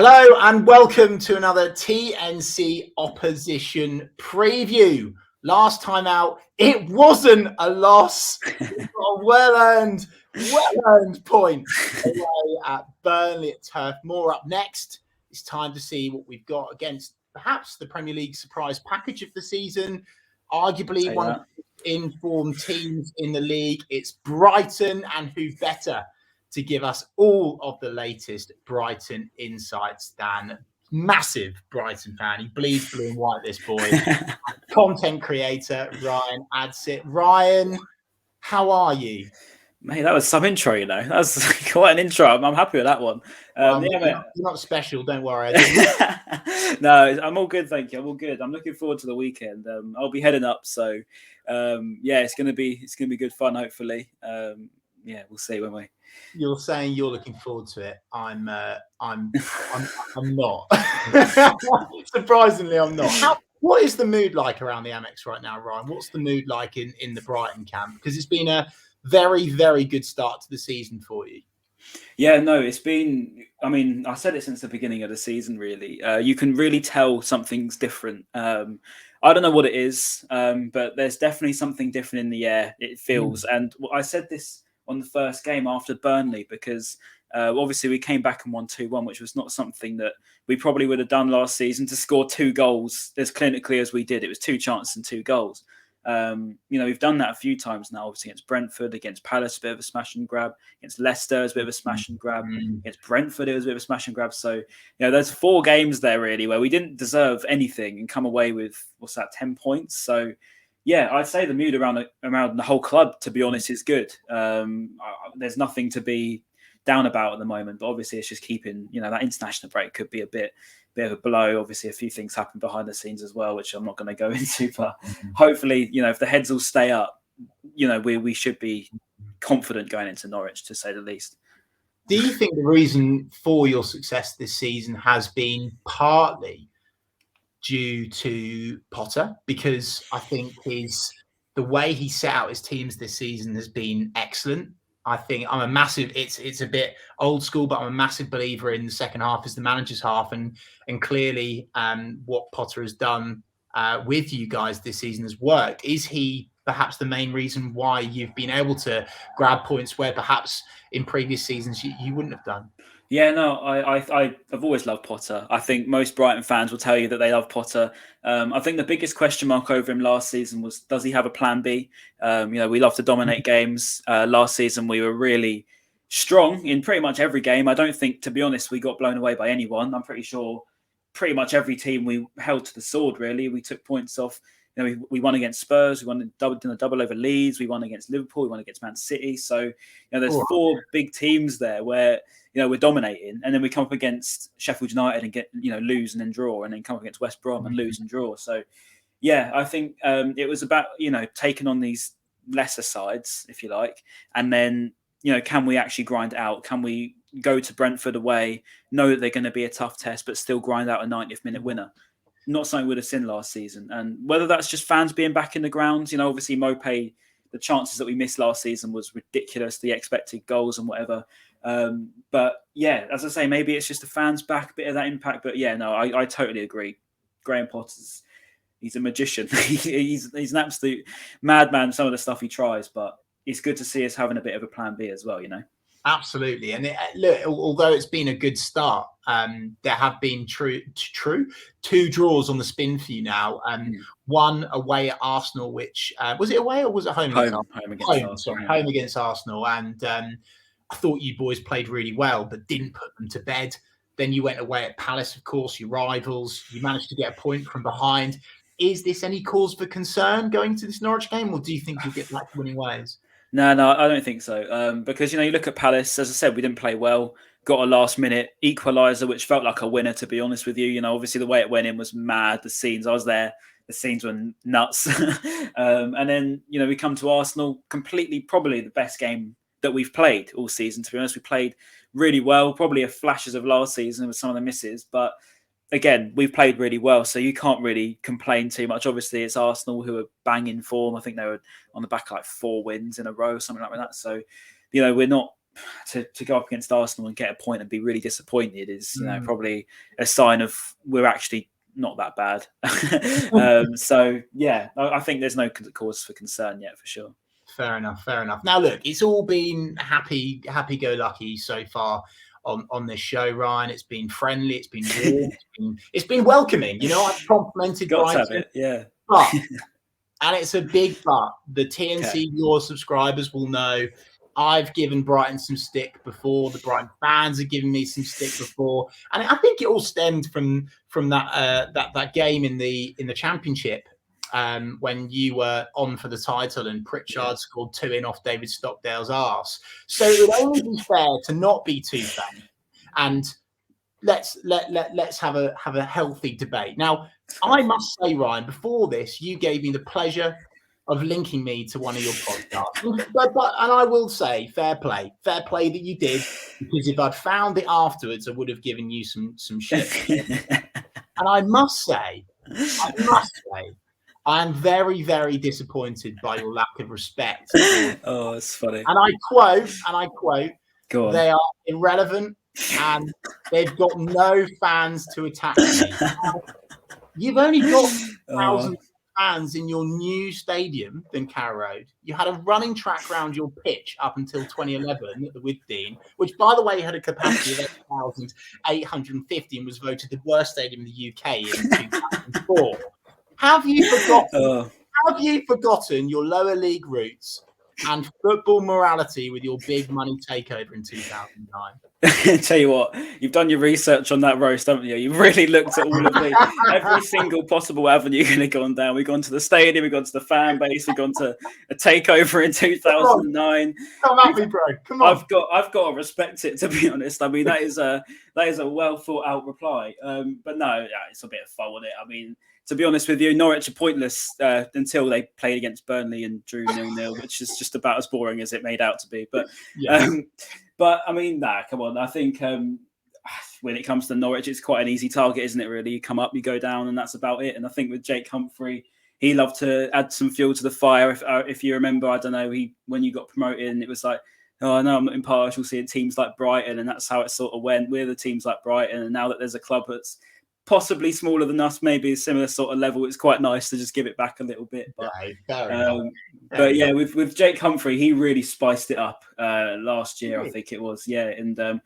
Hello and welcome to another TNC opposition preview. Last time out, it wasn't a loss. We got a well-earned point away at Burnley at Turf Moor. Up next, it's time to see what we've got against perhaps the Premier League surprise package of the season. Arguably one of the informed teams in the league. It's Brighton, and who better to give us all of the latest Brighton insights than massive Brighton fan. He bleeds blue and white, this boy. Content creator, Ryan Adsit. Ryan, how are you? Mate, that was some intro, you know. That was quite an intro. I'm happy with that one. You're not special, don't worry. No, I'm all good, thank you. I'm all good. I'm looking forward to the weekend. I'll be heading up, so it's gonna be good fun, hopefully. We'll see when we. You're saying you're looking forward to it. I'm not. Surprisingly, I'm not. What is the mood like around the Amex right now, Ryan? What's the mood like in the Brighton camp? Because it's been a very, very good start to the season for you. Yeah, no, it's been. I mean, I said it since the beginning of the season. Really, you can really tell something's different. I don't know what it is, but there's definitely something different in the air. It feels, and I said this on the first game after Burnley because obviously we came back and won 2-1, which was not something that we probably would have done last season, to score 2 goals as clinically as we did. It was 2 chances and 2 goals. We've done that a few times now, obviously against Brentford, against Palace, a bit of a smash and grab, against Leicester, it's a bit of a smash and grab, against Brentford, it was a bit of a smash and grab. So, there's 4 games there really where we didn't deserve anything and come away with, 10 points. So, yeah, I'd say the mood around the whole club, to be honest, is good. There's nothing to be down about at the moment, but obviously it's just keeping, that international break could be a bit of a blow. Obviously, a few things happen behind the scenes as well, which I'm not going to go into. But hopefully, if the heads all stay up, we should be confident going into Norwich, to say the least. Do you think the reason for your success this season has been partly due to Potter? Because I think the way he set out his teams this season has been excellent. I think I'm a massive, it's a bit old school, but I'm a massive believer in the second half is the manager's half. And clearly what Potter has done with you guys this season has worked. Is he perhaps the main reason why you've been able to grab points where perhaps in previous seasons you wouldn't have done? Yeah, no, I've always loved Potter. I think most Brighton fans will tell you that they love Potter. I think the biggest question mark over him last season was, does he have a plan B? We love to dominate games. Last season, we were really strong in pretty much every game. I don't think, to be honest, we got blown away by anyone. I'm pretty sure pretty much every team we held to the sword, really. We took points off. We won against Spurs. We won a double over Leeds. We won against Liverpool. We won against Man City. So, there's 4 big teams there where, we're dominating. And then we come up against Sheffield United and get, lose and then draw. And then come up against West Brom and lose and draw. So, yeah, I think it was about, taking on these lesser sides, if you like. And then, can we actually grind out? Can we go to Brentford away, know that they're going to be a tough test, but still grind out a 90th minute winner? Not something we'd have seen last season. And whether that's just fans being back in the grounds, obviously Mopay, the chances that we missed last season was ridiculous, the expected goals and whatever. But yeah, as I say, maybe it's just the fans back, a bit of that impact. But yeah, no, I totally agree. Graham Potter's, he's a magician. he's an absolute madman, some of the stuff he tries, but it's good to see us having a bit of a plan B as well, Absolutely. And look, although it's been a good start, there have been 2 draws on the spin for you now. One away at Arsenal, which was it away or was it home? Home against Arsenal. And I thought you boys played really well, but didn't put them to bed. Then you went away at Palace, of course, your rivals. You managed to get a point from behind. Is this any cause for concern going to this Norwich game, or do you think you'll get back to winning ways? No, I don't think so. Because, you look at Palace, as I said, we didn't play well, got a last minute equaliser, which felt like a winner, to be honest with you. Obviously the way it went in was mad. The scenes, I was there. The scenes were nuts. And then, we come to Arsenal, completely probably the best game that we've played all season, to be honest. We played really well, probably a flashes of last season with some of the misses, but again, we've played really well, so you can't really complain too much. Obviously, it's Arsenal who are banging form. I think they were on the back of like 4 wins in a row, something like that. So, we're not to go up against Arsenal and get a point and be really disappointed is, probably a sign of we're actually not that bad. So yeah, I think there's no cause for concern yet, for sure. Fair enough. Now look, it's all been happy-go-lucky so far on this show, Ryan. It's been friendly, it's been warm, it's been welcoming. I've complimented Brighton. Yeah. But, and it's a big but, the TNC your subscribers will know I've given Brighton some stick before. The Brighton fans have given me some stick before, and I think it all stemmed from that game in the Championship, when you were on for the title and Pritchard scored 2 in off David Stockdale's arse. So it would only be fair to not be too fan, and let's have a healthy debate. Now, I must say, Ryan, before this, you gave me the pleasure of linking me to one of your podcasts. And I will say, fair play that you did, because if I'd found it afterwards, I would have given you some shit. And I must say, I am very, very disappointed by your lack of respect. Oh, it's funny. And I quote, they are irrelevant and they've got no fans to attack me. You've only got thousands of fans in your new stadium than Carrow Road. You had a running track around your pitch up until 2011 at the Withdean, which, by the way, had a capacity of 8,850 and was voted the worst stadium in the UK in 2004. Have you forgotten your lower league roots and football morality with your big money takeover in 2009? Tell you what, you've done your research on that roast, haven't you? You've really looked at all of every single possible avenue you're going to go on down. We've gone to the stadium, we've gone to the fan base, we've gone to a takeover in 2009. Come at me, bro. Come on. I've got to respect it, to be honest. I mean, that is a well thought out reply. But no, it's a bit of fun with it. I mean, to be honest with you, Norwich are pointless until they played against Burnley and drew 0-0, which is just about as boring as it made out to be. But but I mean, come on. I think when it comes to Norwich, it's quite an easy target, isn't it, really? You come up, you go down, and that's about it. And I think with Jake Humphrey, he loved to add some fuel to the fire. If you remember, I don't know, when you got promoted, and it was like, oh, no, I'm not impartial, seeing teams like Brighton, and that's how it sort of went. We're the teams like Brighton, and now that there's a club that's possibly smaller than us, maybe a similar sort of level, it's quite nice to just give it back a little bit. But yeah, with Jake Humphrey, he really spiced it up last year, I think it was. Yeah, and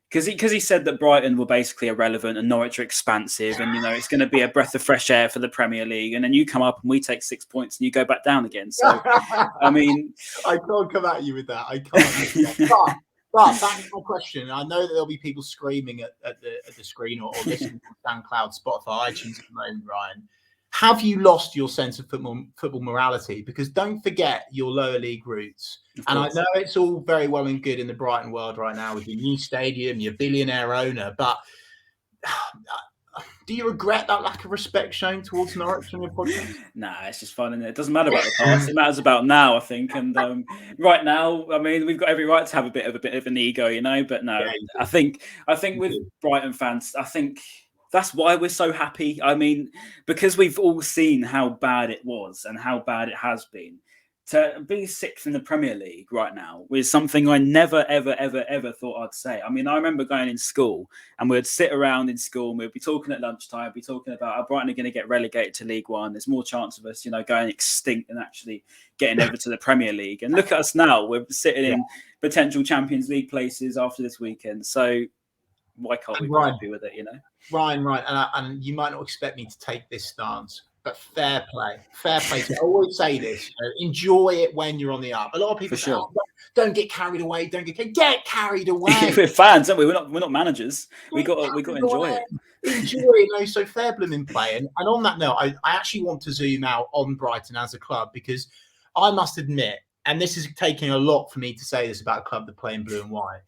because he said that Brighton were basically irrelevant and Norwich are expansive, and it's going to be a breath of fresh air for the Premier League. And then you come up and we take 6 points and you go back down again. So I mean, I can't come at you with that. I can't. But back to my question. I know that there'll be people screaming at the screen or listening to SoundCloud, Spotify, iTunes at the moment, Ryan. Have you lost your sense of football morality? Because don't forget your lower league roots. And I know it's all very well and good in the Brighton world right now with your new stadium, your billionaire owner, but do you regret that lack of respect shown towards Norwich on your podcast? Nah, it's just fun, isn't it? It doesn't matter about the past. It matters about now, I think. And right now, I mean, we've got every right to have a bit of an ego, But no, I think with Brighton fans, I think that's why we're so happy. I mean, because we've all seen how bad it was and how bad it has been. To be sixth in the Premier League right now was something I never, ever, ever, ever thought I'd say. I mean, I remember going in school and we'd sit around in school and we'd be talking at lunchtime, be talking about how Brighton are going to get relegated to League One. There's more chance of us, going extinct and actually getting over to the Premier League. And look at us now. We're sitting in potential Champions League places after this weekend. So why can't we be happy with it, Ryan, right. And you might not expect me to take this stance, but fair play. I always say this: enjoy it when you're on the up. A lot of people say, "Don't get carried away. Don't get carried away." We're fans, aren't we? We're not managers. We got to enjoy it. Enjoy it. So fair blooming play. And on that note, I actually want to zoom out on Brighton as a club, because I must admit, and this is taking a lot for me to say this about a club that play in blue and white,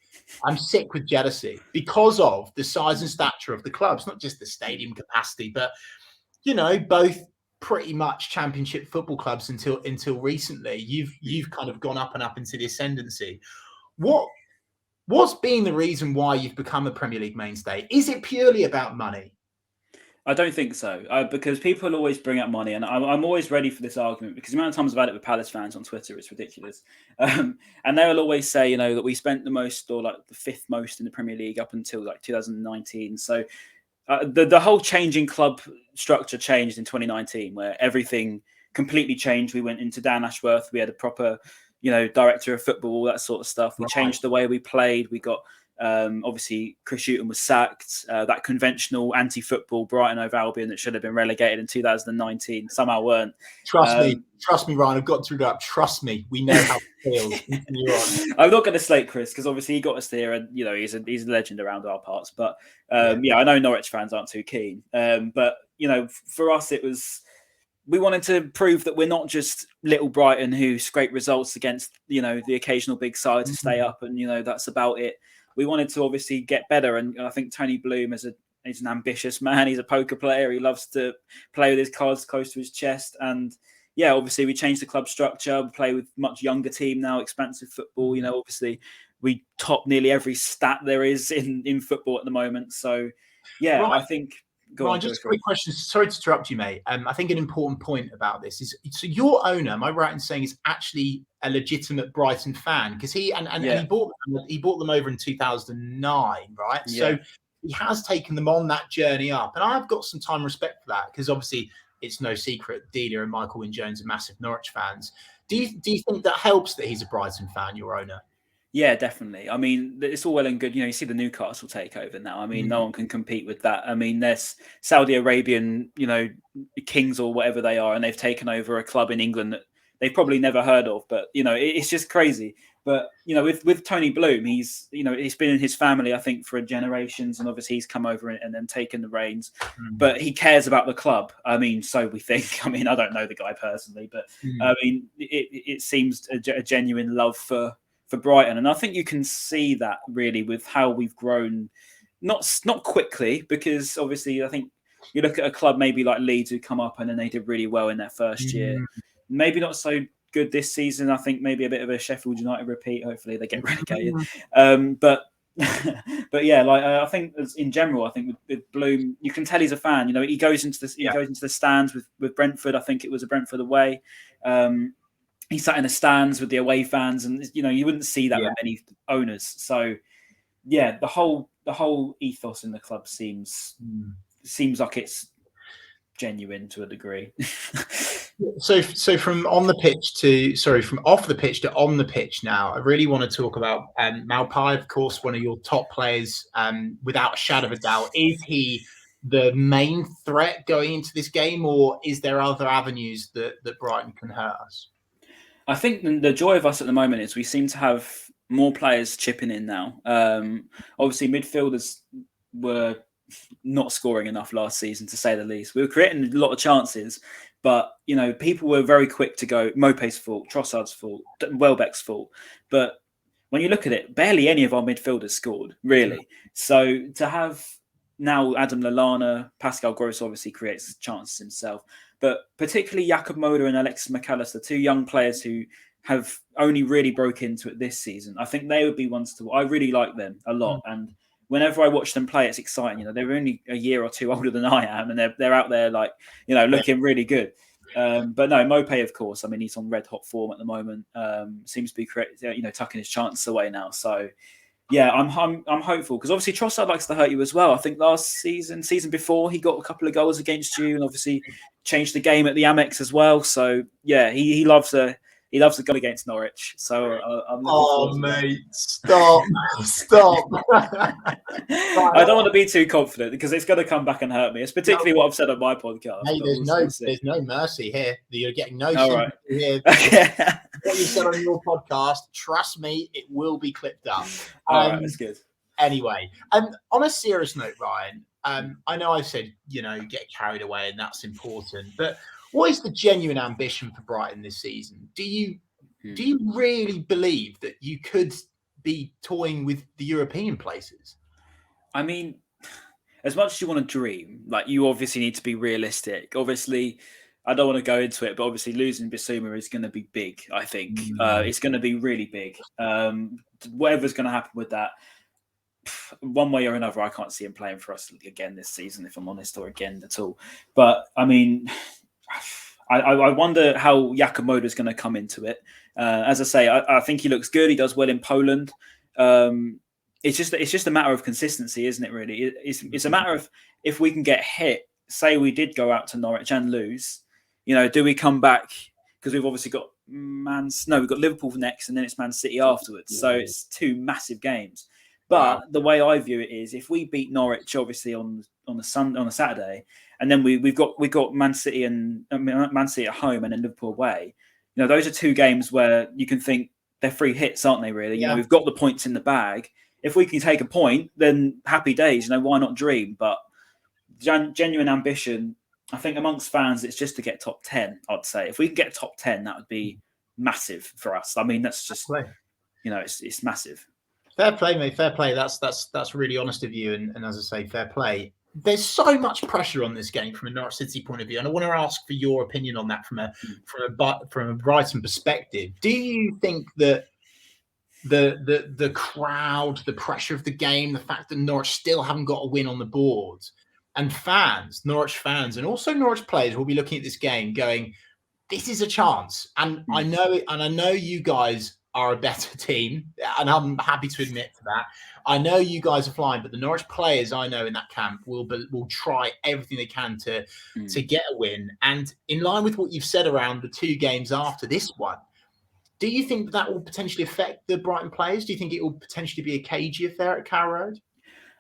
I'm sick with jealousy because of the size and stature of the clubs, not just the stadium capacity, but both pretty much Championship football clubs until recently. You've kind of gone up and up into the ascendancy. What's been the reason why you've become a Premier League mainstay? Is it purely about money? I don't think so, because people always bring up money, and I'm always ready for this argument because the amount of times I've had it with Palace fans on Twitter is ridiculous. And they will always say, that we spent the most or like the fifth most in the Premier League up until like 2019. So the whole changing club structure changed in 2019, where everything completely changed. We went into Dan Ashworth. We had a proper, director of football, all that sort of stuff. We changed the way we played. We got obviously Chris Hughton was sacked. That conventional anti-football Brighton over Albion that should have been relegated in 2019 somehow weren't. Trust me, Ryan. I've got to interrupt. Trust me, we know how it feels. I'm not going to slate Chris because obviously he got us there, and he's a legend around our parts. But I know Norwich fans aren't too keen. But for us, it was. We wanted to prove that we're not just little Brighton who scrape results against, the occasional big side to stay up, and that's about it. We wanted to obviously get better, and I think Tony Bloom is an ambitious man. He's a poker player. He loves to play with his cards close to his chest, and obviously we changed the club structure. We play with much younger team now, expansive football. Obviously we top nearly every stat there is in football at the moment. So I think. Ryan, just a quick question. Sorry to interrupt you, mate. I think an important point about this is, so your owner, am I right in saying, is actually a legitimate Brighton fan? Because he bought them over in 2009, right? Yeah. So he has taken them on that journey up, and I've got some time and respect for that, because obviously it's no secret Delia and Michael Wynne-Jones are massive Norwich fans. Do you think that helps that he's a Brighton fan, your owner? Yeah, definitely. I mean, it's all well and good. You see the Newcastle takeover now. I mean, no one can compete with that. I mean, there's Saudi Arabian, kings or whatever they are, and they've taken over a club in England that they've probably never heard of. But it's just crazy. But with Tony Bloom, he's been in his family, I think, for generations, and obviously he's come over and then taken the reins. But he cares about the club. I mean, so we think. I mean, I don't know the guy personally, but I mean, it seems a genuine love for Brighton, and I think you can see that really with how we've grown, not quickly, because obviously I think you look at a club maybe like Leeds who come up and then they did really well in their first year, maybe not so good this season. I think maybe a bit of a Sheffield United repeat. Hopefully they get relegated, but I think in general, I think with Bloom, you can tell he's a fan. He goes into the stands with Brentford. I think it was a Brentford away. He sat in the stands with the away fans, and you wouldn't see that with many owners. So, the whole ethos in the club seems like it's genuine to a degree. So from off the pitch to on the pitch now, I really want to talk about Maupay, of course, one of your top players, without a shadow of a doubt. Is he the main threat going into this game, or is there other avenues that Brighton can hurt us? I think the joy of us at the moment is we seem to have more players chipping in now. Obviously, midfielders were not scoring enough last season, to say the least. We were creating a lot of chances, but people were very quick to go Mopay's fault, Trossard's fault, Welbeck's fault. But when you look at it, barely any of our midfielders scored, really. So to have now Adam Lallana, Pascal Gross obviously creates chances himself, but particularly Jakob Moder and Alexis McAllister, two young players who have only really broke into it this season. I think they would be ones to. I really like them a lot, and whenever I watch them play, it's exciting. They're only a year or two older than I am, and they're out there looking really good. But no, Mopay, of course. I mean, he's on red hot form at the moment. Seems to be tucking his chances away now. So. Yeah, I'm hopeful, because obviously Trossard likes to hurt you as well. I think last season before, he got a couple of goals against you, and obviously changed the game at the Amex as well. So yeah, he loves a goal against Norwich. So I'm looking mate, stop. I don't want to be too confident, because it's going to come back and hurt me. It's particularly what I've said on my podcast. Hey, there's no mercy here. You're getting no sympathy here. What you said on your podcast, trust me, it will be clipped up. All right, that's good. Anyway, on a serious note, Ryan, I know I said, get carried away, and that's important, but what is the genuine ambition for Brighton this season? Do you really believe that you could be toying with the European places? I mean, as much as you want to dream, you obviously need to be realistic. Obviously, I don't want to go into it, but obviously losing Bissouma is going to be big, I think. It's going to be really big. Whatever's going to happen with that. one way or another, I can't see him playing for us again this season, if I'm honest, or again at all. But I mean, I wonder how Yakamoto is going to come into it. As I say, I think he looks good. He does well in Poland. It's just a matter of consistency, isn't it? Really, it's a matter of if we can get hit. Say we did go out to Norwich and lose, do we come back? Because we've obviously got we've got Liverpool next, and then it's Man City afterwards. Yeah. So it's two massive games. But the way I view it is, if we beat Norwich, obviously on a Saturday, and then we've got Man City at home and then Liverpool away. Those are two games where you can think they're free hits, aren't they? Really, we've got the points in the bag. If we can take a point, then happy days. Why not dream? But genuine ambition, I think amongst fans, it's just to get top 10. I'd say if we can get top 10, that would be massive for us. I mean, that's just it's massive. Fair play, mate. Fair play. That's really honest of you. And as I say, fair play. There's so much pressure on this game from a Norwich City point of view, and I want to ask for your opinion on that from a Brighton perspective. Do you think that the crowd, the pressure of the game, the fact that Norwich still haven't got a win on the board, and Norwich fans, and also Norwich players will be looking at this game going, "This is a chance." And I know you guys are a better team, and I'm happy to admit to that. I know you guys are flying, but the Norwich players I know in that camp will try everything they can to get a win. And in line with what you've said around the two games after this one, do you think that will potentially affect the Brighton players? Do you think it will potentially be a cagey affair at Carrow Road?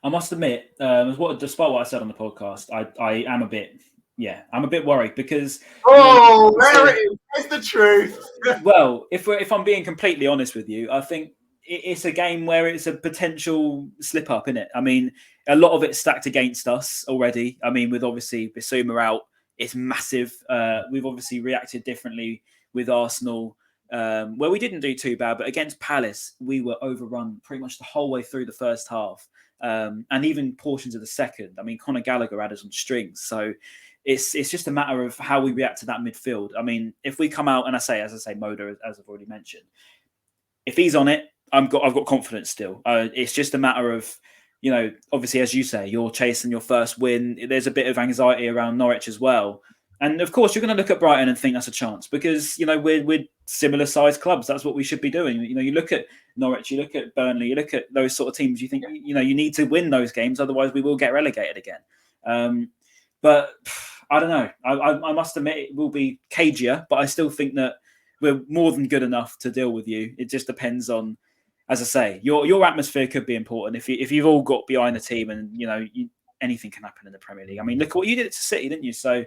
I must admit, despite what I said on the podcast, I am a bit. Yeah, I'm a bit worried because. Oh, there it is. It's the truth. Well, if I'm being completely honest with you, I think it's a game where it's a potential slip up, isn't it? I mean, a lot of it's stacked against us already. I mean, with obviously Bissouma out, it's massive. We've obviously reacted differently with Arsenal, where we didn't do too bad, but against Palace, we were overrun pretty much the whole way through the first half, and even portions of the second. I mean, Conor Gallagher had us on strings, so. It's just a matter of how we react to that midfield. I mean, if we come out and as I say, Moda, as I've already mentioned, if he's on it, I've got confidence still. It's just a matter of, obviously, as you say, you're chasing your first win. There's a bit of anxiety around Norwich as well. And of course, you're going to look at Brighton and think that's a chance because, we're similar sized clubs. That's what we should be doing. You look at Norwich, you look at Burnley, you look at those sort of teams, you think, you need to win those games. Otherwise, we will get relegated again. But I don't know. I must admit it will be cagier, but I still think that we're more than good enough to deal with you. It just depends on, as I say, your atmosphere could be important. If you've all got behind the team and, anything can happen in the Premier League. I mean, look at what you did to City, didn't you? So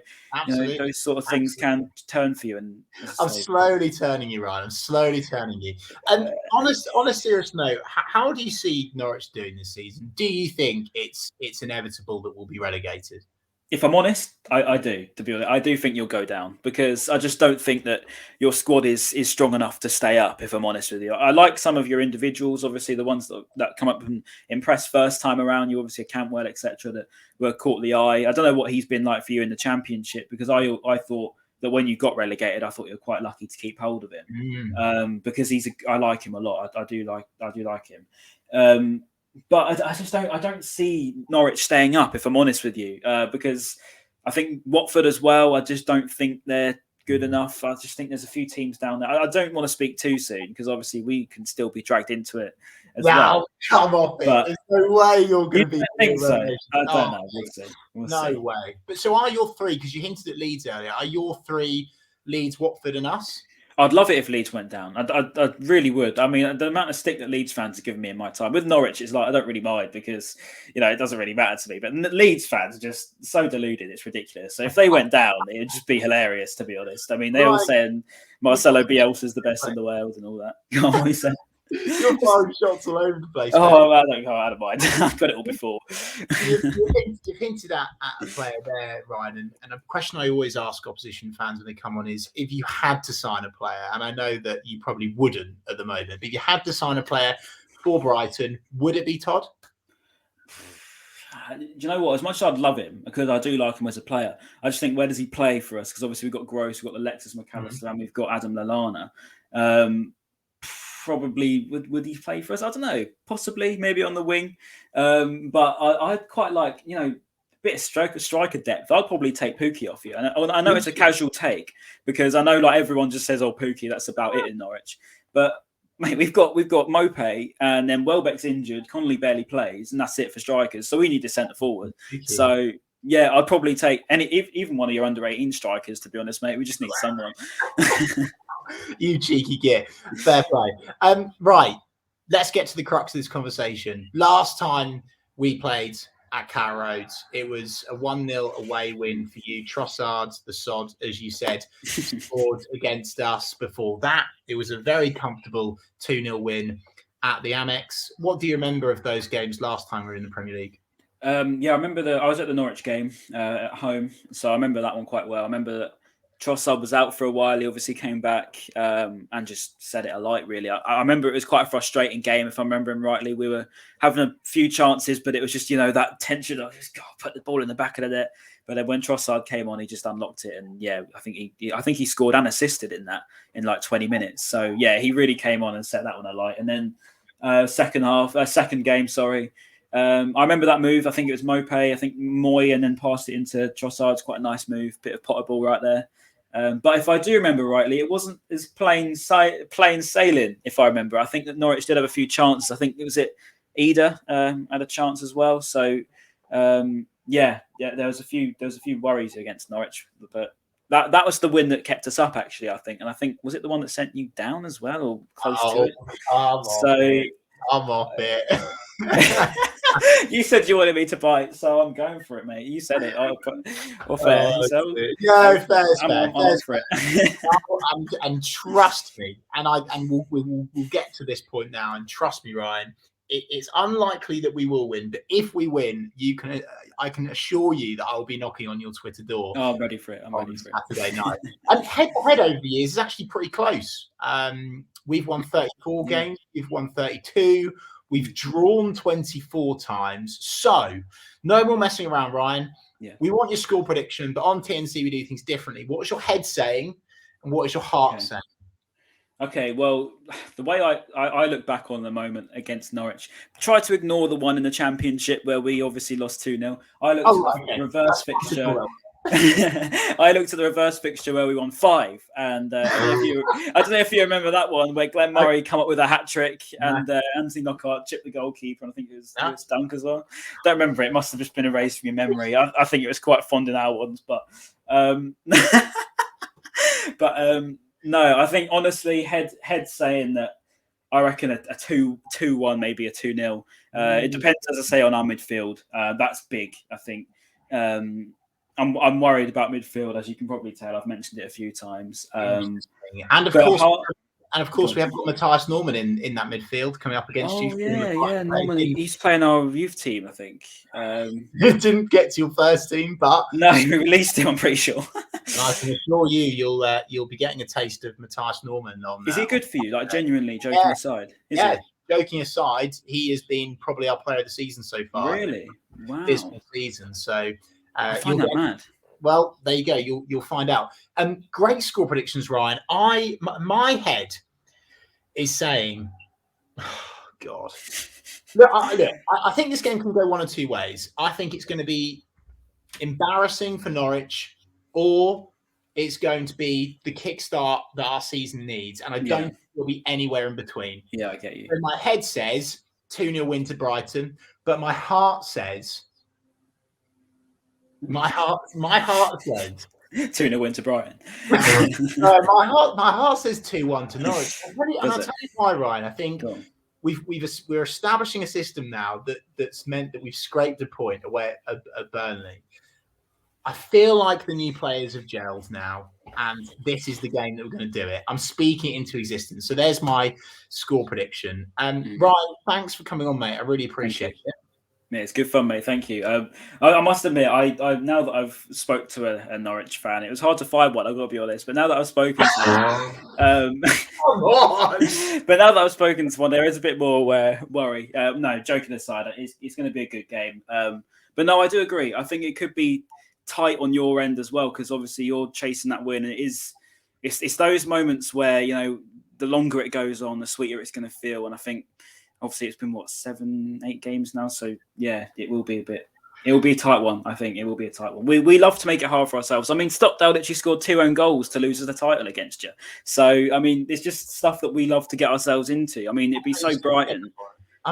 those sort of things can turn for you. And I'm slowly turning you, Ryan. I'm slowly turning you. And on a serious note, how do you see Norwich doing this season? Do you think it's inevitable that we'll be relegated? If I'm honest, I do. To be honest, I do think you'll go down because I just don't think that your squad is strong enough to stay up. If I'm honest with you, I like some of your individuals. Obviously, the ones that come up and impress first time around. You obviously Cantwell, etc. That were caught the eye. I don't know what he's been like for you in the Championship because I thought that when you got relegated, I thought you were quite lucky to keep hold of him because I like him a lot. I do like him. But I don't see Norwich staying up, if I'm honest with you, because I think Watford as well. I just don't think they're good enough. I just think there's a few teams down there. I don't want to speak too soon because obviously we can still be dragged into it as well. Come off it. There's no way you're going to be. I think so. I don't know. We'll see. No way. But so are your three, because you hinted at Leeds earlier, are your three Leeds, Watford and us? I'd love it if Leeds went down. I really would. I mean, the amount of stick that Leeds fans have given me in my time with Norwich, it's like I don't really mind because it doesn't really matter to me. But Leeds fans are just so deluded; it's ridiculous. So if they went down, it would just be hilarious, to be honest. I mean, they're all saying Marcelo Bielsa's the best in the world and all that. What are you saying? You're firing shots all over the place. Oh, I don't mind. I've got it all before. You've hinted at a player there, Ryan, and a question I always ask opposition fans when they come on is, if you had to sign a player, and I know that you probably wouldn't at the moment, but if you had to sign a player for Brighton, would it be Todd? Do you know what? As much as I'd love him, because I do like him as a player, I just think, where does he play for us? Because obviously we've got Gross, we've got Alexis McAllister, and we've got Adam Lallana. probably would he play for us? I don't know. Possibly, maybe on the wing. But I'd quite like, a bit of striker depth. I'd probably take Pookie off you. And I know it's a casual take because I know like everyone just says, "Oh, Pookie, that's about it in Norwich." But mate, we've got Mope, and then Welbeck's injured. Connolly barely plays, and that's it for strikers. So we need a centre forward. So yeah, I'd probably take even one of your under 18 strikers. To be honest, mate, we just need someone. You cheeky git. Fair play. Right, let's get to the crux of this conversation. Last time we played at Carrow Road, it was a 1-0 away win for you. Trossard, the sod, as you said, scored against us. Before that, it was a very comfortable 2-0 win at the Amex. What do you remember of those games last time we were in the Premier League? Yeah, I remember I was at the Norwich game at home, so I remember that one quite well. I remember that Trossard was out for a while. He obviously came back and just set it alight, really. I remember it was quite a frustrating game, if I'm remembering rightly. We were having a few chances, but it was just, that tension of just put the ball in the back of the net. But then when Trossard came on, he just unlocked it. And yeah, I think he scored and assisted in that in like 20 minutes. So yeah, he really came on and set that one alight. And then second game, I remember that move. I think it was Mope, I think Moy, and then passed it into Trossard. It's quite a nice move, bit of Potter ball right there. But if I do remember rightly, it wasn't as plain sailing, if I remember. I think that Norwich did have a few chances. I think Ida had a chance as well. So there was a few worries against Norwich, but that was the win that kept us up, actually, I think. And I think, was it the one that sent you down as well, or close to it? I'm off it. You said you wanted me to bite, so I'm going for it, mate. You said it. Fair. Fair. I'm for it. And trust me, and we'll get to this point now. And trust me, Ryan, it's unlikely that we will win, but if we win, I can assure you that I'll be knocking on your Twitter door. Oh, I'm ready for it. I'm ready for Saturday night. And head over the years is actually pretty close. We've won 34 games. We've won 32. We've drawn 24 times. So no more messing around, Ryan. Yeah. We want your score prediction, but on TNC we do things differently. What is your head saying, and what is your heart saying? Okay, well, the way I look back on the moment against Norwich, try to ignore the one in the Championship where we obviously lost 2-0. I looked at the reverse fixture. I looked at the reverse fixture where we won 5, and I don't know if you remember that one where Glenn Murray come up with a hat trick and Anthony Knockaert chipped the goalkeeper, and I think it was Dunk as well. Don't remember it. It must have just been erased from your memory. I think it was quite fond in our ones, but no, I think honestly, head saying that I reckon a 2-1, maybe a 2-0. It depends, as I say, on our midfield. That's big, I think. I'm worried about midfield, as you can probably tell. I've mentioned it a few times. And of course, we have got Matthias Norman in that midfield coming up against you. Yeah, Norman. He's playing our youth team, I think. You didn't get to your first team, but no, we released him. I'm pretty sure. And I can assure you, you'll be getting a taste of Matthias Norman. Is he good for you? Like genuinely, joking aside. Joking aside, he has been probably our player of the season so far. Really? Wow. This season, so. I find that mad. Well, there you go. You'll find out. Great score predictions, Ryan. My head is saying, oh, God. Look, I think this game can go one of two ways. I think it's going to be embarrassing for Norwich, or it's going to be the kickstart that our season needs. And I don't think it'll be anywhere in between. Yeah, I get you. So my head says 2-0 win to Brighton, but my heart says. My heart says 2-0 win to Brighton. My heart says 2-1 to Norwich. And I'll tell you why, Ryan. I think we're establishing a system now that's meant that we've scraped a point away at Burnley. I feel like the new players have gelled now, and this is the game that we're going to do it. I'm speaking into existence. So there's my score prediction. Ryan, thanks for coming on, mate. I really appreciate it. Yeah, it's good fun, mate. Thank you. I must admit, I now that I've spoke to a Norwich fan, it was hard to find one. I've got to be honest. But now that I've spoken to one, come on. But now that I've spoken to one, there is a bit more worry. No, joking aside, it's going to be a good game. But no, I do agree. I think it could be tight on your end as well, because obviously you're chasing that win. And it's those moments where the longer it goes on, the sweeter it's going to feel. And I think obviously it's been 7-8 games now, so yeah, it will be a tight one. I think it will be a tight one. We love to make it hard for ourselves. I mean, Stockdale literally scored 2 own goals to lose the title against you. So I mean, it's just stuff that we love to get ourselves into. I mean, it'd be so Brighton.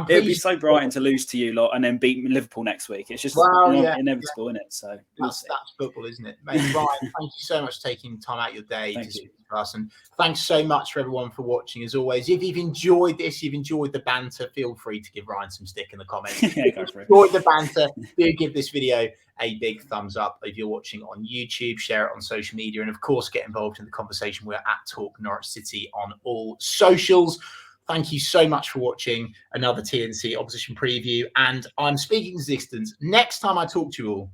It'd be so Brighton to lose to you lot and then beat Liverpool next week. It's just inevitable, isn't it? So that's football, isn't it? Mate, Ryan, thank you so much for taking time out of your day to speak to us. And thanks so much for everyone for watching. As always, if you've enjoyed this, you've enjoyed the banter, feel free to give Ryan some stick in the comments. If you've enjoyed the banter, do give this video a big thumbs up. If you're watching on YouTube, share it on social media. And of course, get involved in the conversation. We're at Talk Norwich City on all socials. Thank you so much for watching another TNC opposition preview. And I'm speaking existence. Next time I talk to you all,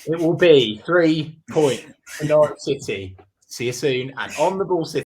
it will be 3 points for Norwich City. See you soon. And on the ball, City.